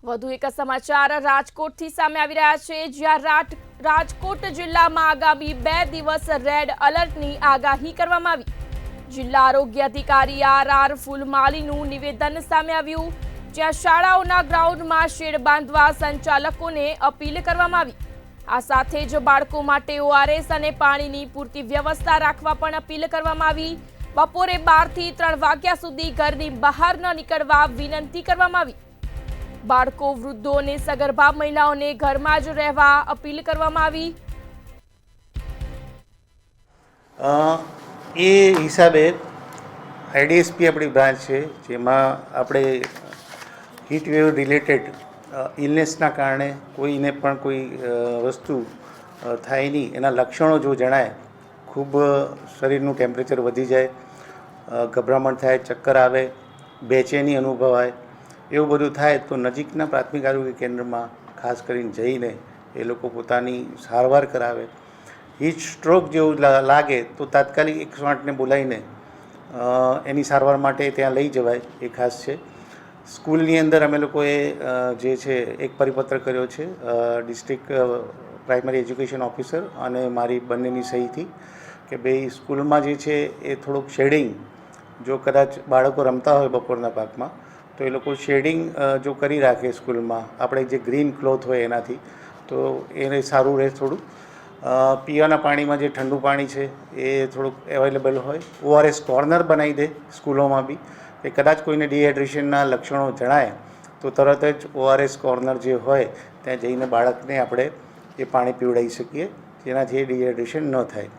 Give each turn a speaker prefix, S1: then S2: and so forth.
S1: વધુ એક સમાચાર રાજકોટથી સામે આવી રહ્યા છે, જ્યાં રાજકોટ જિલ્લામાં આગામી 2 દિવસ રેડ એલર્ટની આગાહી કરવામાં આવી। જિલ્લા આરોગ્ય અધિકારી આર ફૂલમાલીનું નિવેદન સામે આવ્યું, જ્યાં શાળાઓના ગ્રાઉન્ડમાં શેડ બાંધવા સંચાલકોને અપીલ કરવામાં આવી। આ સાથે જ બાળકો માટે ઓઆરએસ અને પાણીની પૂરતી વ્યવસ્થા રાખવા પણ અપીલ કરવામાં આવી। બપોરે 12 થી 3 વાગ્યા સુધી ઘરની બહાર ન નીકળવા વિનંતી કરવામાં આવી। બાળકો, વૃદ્ધો અને સગર્ભા મહિલાઓને ઘરમાં જ રહેવા અપીલ કરવામાં આવી।
S2: એ હિસાબે આઈડીએસપી આપણી બ્રાન્ચ છે, જેમાં આપણે હીટ વેવ રિલેટેડ ઇલનેસના કારણે કોઈને પણ કોઈ વસ્તુ થાય નહીં, એના લક્ષણો જો જણાય, ખૂબ શરીરનું ટેમ્પરેચર વધી જાય, ગભરામણ થાય, ચક્કર આવે, બેચેની અનુભવાય, એવું બધું થાય તો નજીકના પ્રાથમિક આરોગ્ય કેન્દ્રમાં ખાસ કરીને જઈને એ લોકો પોતાની સારવાર કરાવે। હીટ સ્ટ્રોક જેવું લાગે તો તાત્કાલિક 108ને બોલાવીને એની સારવાર માટે ત્યાં લઈ જવાય, એ ખાસ છે। સ્કૂલની અંદર અમે લોકોએ જે છે એક પરિપત્ર કર્યો છે ડિસ્ટ્રિક્ટ પ્રાઇમરી એજ્યુકેશન ઓફિસર અને મારી બંનેની સહીથી કે ભાઈ સ્કૂલમાં જે છે એ થોડુંક શેડિંગ, જો કદાચ બાળકો રમતા હોય બપોરના પાકમાં તો એ લોકો શેડિંગ જો કરી રાખે સ્કૂલમાં, આપણે જે ગ્રીન ક્લોથ હોય એનાથી, તો એને સારું રહે થોડું। પીવાના પાણીમાં જે ઠંડુ પાણી છે એ થોડુંક અવેલેબલ હોય, ઓઆરએસ કોર્નર બનાવી દે સ્કૂલોમાં બી, કે કદાચ કોઈને ડિહાઇડ્રેશનના લક્ષણો જણાય તો તરત જ ઓઆરએસ કોર્નર જે હોય ત્યાં જઈને બાળકને આપણે એ પાણી પીવડાવી શકીએ, જેનાથી એ ડિહાઇડ્રેશન ન થાય।